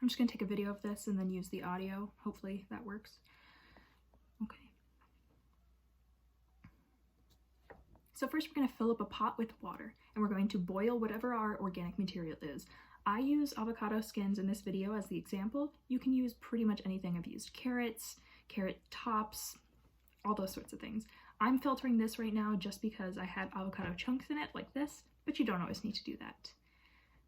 I'm just gonna take a video of this and then use the audio. Hopefully that works. Okay. So first we're gonna fill up a pot with water and we're going to boil whatever our organic material is. I use avocado skins in this video as the example. You can use pretty much anything. I've used carrots, carrot tops, all those sorts of things. I'm filtering this right now just because I had avocado chunks in it like this, but you don't always need to do that.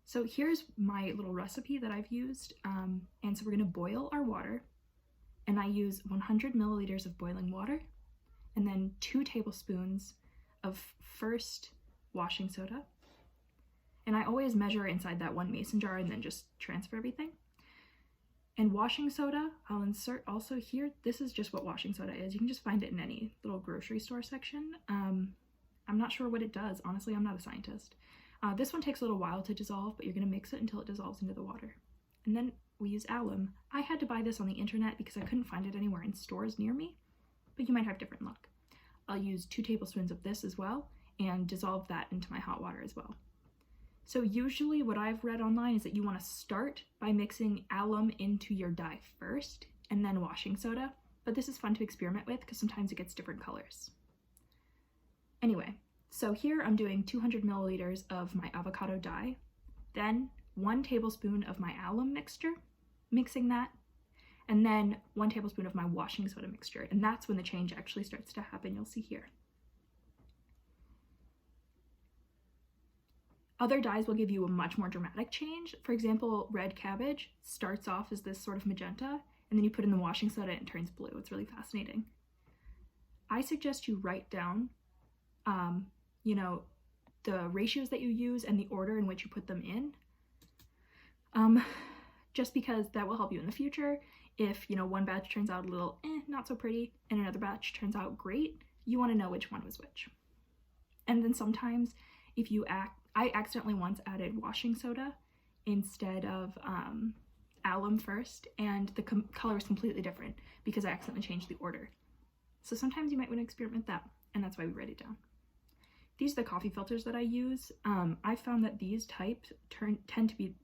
So here's my little recipe that I've used. And so we're gonna boil our water, and I use 100 milliliters of boiling water and then 2 tablespoons of first washing soda. And I always measure inside that 1 mason jar and then just transfer everything. And washing soda, I'll insert also here. This is just what washing soda is. You can just find it in any little grocery store section. I'm not sure what it does. Honestly, I'm not a scientist. This one takes a little while to dissolve, but you're gonna mix it until it dissolves into the water. And then we use alum. I had to buy this on the internet because I couldn't find it anywhere in stores near me, but you might have different luck. I'll use 2 tablespoons of this as well and dissolve that into my hot water as well. So usually what I've read online is that you want to start by mixing alum into your dye first and then washing soda, but this is fun to experiment with because sometimes it gets different colors. Anyway, so here I'm doing 200 milliliters of my avocado dye, then 1 tablespoon of my alum mixture, mixing that, and then 1 tablespoon of my washing soda mixture, and that's when the change actually starts to happen. You'll see here. Other dyes will give you a much more dramatic change. For example, red cabbage starts off as this sort of magenta, and then you put in the washing soda and it turns blue. It's really fascinating. I suggest you write down, you know, the ratios that you use and the order in which you put them in, just because that will help you in the future. If, you know, one batch turns out a little not so pretty and another batch turns out great, you want to know which one was which. And then sometimes if you I accidentally once added washing soda instead of alum first, and the color is completely different because I accidentally changed the order. So sometimes you might want to experiment that, and that's why we write it down. These are the coffee filters that I use. I found that these types tend to be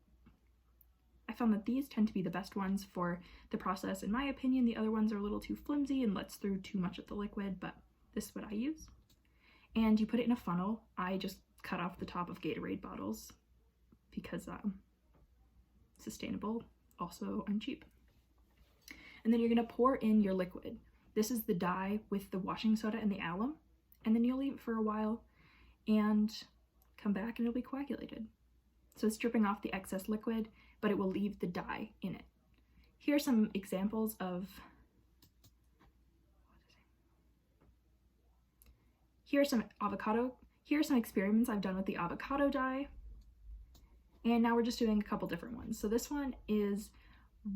the best ones for the process. In my opinion, the other ones are a little too flimsy and lets through too much of the liquid, but this is what I use. And you put it in a funnel. I just cut off the top of Gatorade bottles because sustainable, also uncheap. And then you're gonna pour in your liquid. This is the dye with the washing soda and the alum, and then you'll leave it for a while and come back and it'll be coagulated. So it's dripping off the excess liquid, but it will leave the dye in it. Here are some examples of, here are some experiments I've done with the avocado dye. And now we're just doing a couple different ones. So this one is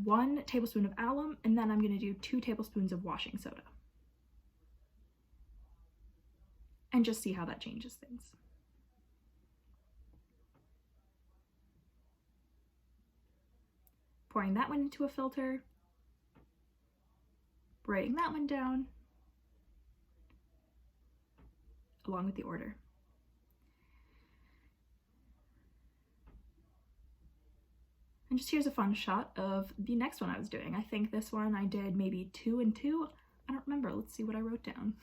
1 tablespoon of alum, and then I'm gonna do 2 tablespoons of washing soda. And just see how that changes things. Pouring that one into a filter, writing that one down, along with the order. And just here's a fun shot of the next one I was doing. I think this one I did maybe 2 and 2. I don't remember. Let's see what I wrote down.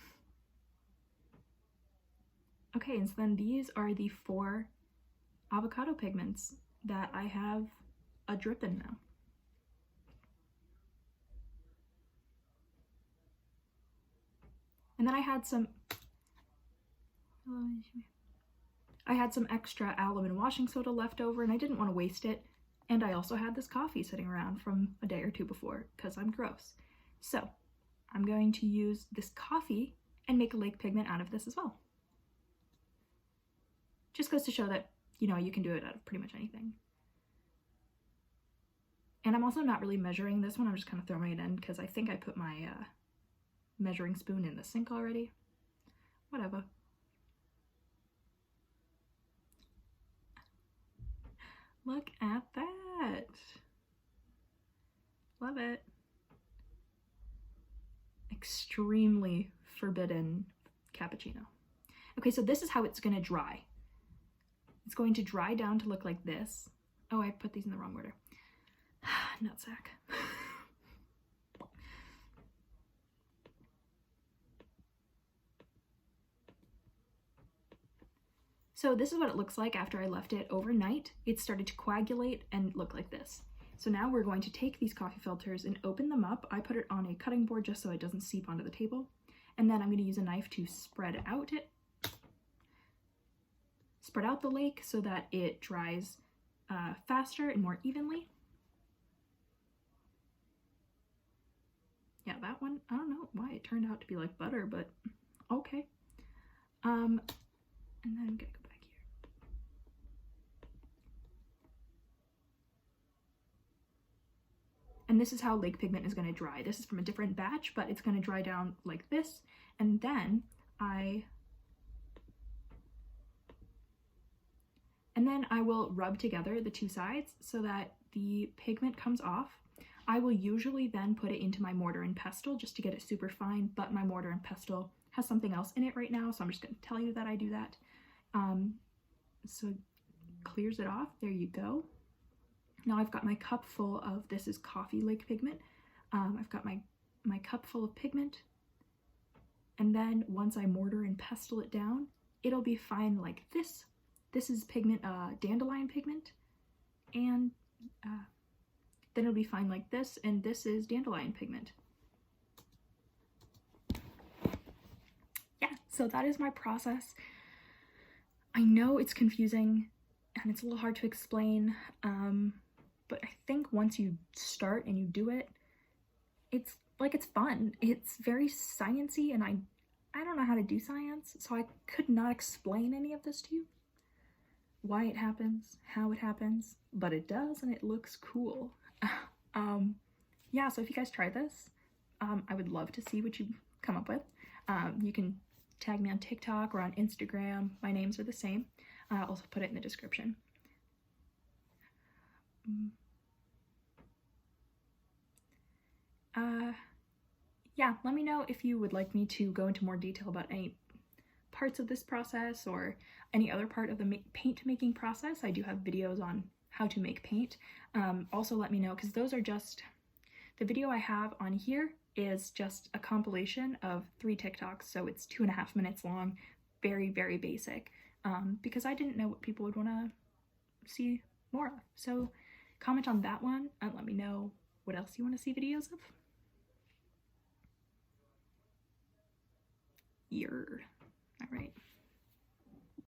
Okay, and so then these are the 4 avocado pigments that I have a drip in now. And then I had some extra alum and washing soda left over, and I didn't want to waste it. And I also had this coffee sitting around from a day or 2 before because I'm gross. So I'm going to use this coffee and make a lake pigment out of this as well. Just goes to show that, you know, you can do it out of pretty much anything. And I'm also not really measuring this one. I'm just kind of throwing it in because I think I put my measuring spoon in the sink already. Whatever. Look at that. Love it. Extremely forbidden cappuccino. Okay, so this is how it's gonna dry. It's going to dry down to look like this. Oh, I put these in the wrong order. nutsack. So this is what it looks like after I left it overnight. It started to coagulate and look like this. So now we're going to take these coffee filters and open them up. I put it on a cutting board just so it doesn't seep onto the table. And then I'm going to use a knife to spread out the lake so that it dries faster and more evenly. Yeah, that one, I don't know why it turned out to be like butter, but okay. And then I'm gonna go back here. And this is how lake pigment is gonna dry. This is from a different batch, but it's gonna dry down like this. And then I will rub together the two sides so that the pigment comes off. I will usually then put it into my mortar and pestle just to get it super fine, but my mortar and pestle has something else in it right now, so I'm just going to tell you that I do that. So clears it off. There you go. Now I've got my cup full of, this is coffee lake pigment. I've got my cup full of pigment, and then once I mortar and pestle it down, it'll be fine like this. This is pigment, dandelion pigment, and then it'll be fine like this, and this is dandelion pigment. Yeah, so that is my process. I know it's confusing and it's a little hard to explain, but I think once you start and you do it, it's fun. It's very sciencey, and I don't know how to do science, so I could not explain any of this to you. Why it happens, how it happens, but it does, and it looks cool. Yeah, so if you guys try this, I would love to see what you come up with. You can tag me on TikTok or on Instagram. My names are the same. I'll also put it in the description. Yeah, let me know if you would like me to go into more detail about any parts of this process or any other part of the paint making process. I do have videos on how to make paint. Also let me know, because those are just, the video I have on here is just a compilation of 3 TikToks, so it's 2.5 minutes long, very, very basic, because I didn't know what people would want to see more of. So comment on that one and let me know what else you want to see videos of. All right.